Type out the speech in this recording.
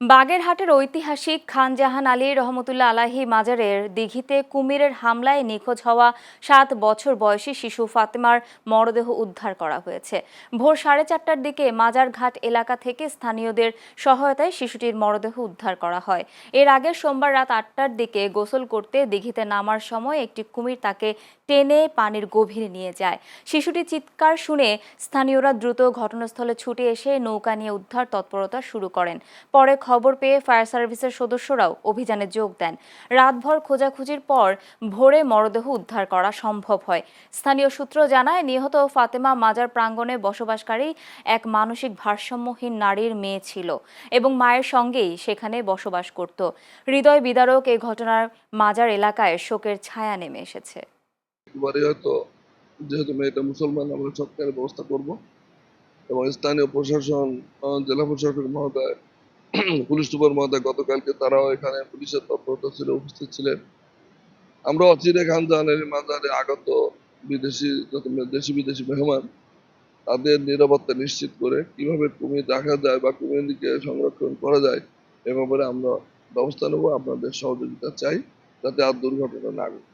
বাগেরহাটের ঐতিহাসিক খান জাহান আলী রহমতুল্লাহ আলাহি মাজারের দিঘিতে কুমিরের হামলায় নিখোঁজ হওয়া 7 বছর বয়সী শিশু ফাতেমার মরদেহ উদ্ধার করা হয়েছে। ভোর 4:30টার দিকে মাজারঘাট এলাকা থেকে স্থানীয়দের সহায়তায় শিশুটির মরদেহ উদ্ধার করা হয়। এর আগে সোমবার রাত 8টার দিকে গোসল করতে দিঘিতে নামার সময় একটি কুমির তাকে টেনে পানির গভীরে নিয়ে যায়। শিশুটি চিৎকার শুনে স্থানীয়রা দ্রুত ঘটনাস্থলে ছুটে এসে নৌকা নিয়ে উদ্ধার তৎপরতা শুরু করেন। পরে খবর পেয়ে ফায়ার সার্ভিসের সদস্যরাও অভিযানে যোগ দেন। রাতভর খোঁজাখুঁজির পর ভোরে মরদেহ উদ্ধার করা সম্ভব হয়। স্থানীয় সূত্র জানায়, নিহত ফাতেমা মাজার প্রাঙ্গণে বসবাসকারী এক মানসিক ভারসাম্যহীন নারীর মেয়ে ছিল এবং মায়ের সঙ্গেই সেখানে বসবাস করত। হৃদয় বিদারক এই ঘটনার মাজার এলাকায় শোকের ছায়া নেমে এসেছে। হয়তো যেহেতু মেয়েটা মুসলমান, আমরা সৎকারের ব্যবস্থা করব এবং স্থানীয় প্রশাসন, জেলা প্রশাসক মহোদয়, পুলিশ সুপার মহোদয় গতকালকে তারাও এখানে পুলিশের তৎপরতা ছিল, উপস্থিত ছিলেন। আমরা অচিরে খান জাহানের মাজারে আগত দেশি বিদেশি মেহমান তাদের নিরাপত্তা নিশ্চিত করে কিভাবে কুমির রাখা যায় বা কুমিরকে সংরক্ষণ করা যায় এ ব্যাপারে আমরা ব্যবস্থা নেব। আপনাদের সহযোগিতা চাই যাতে আর দুর্ঘটনা না ঘটে।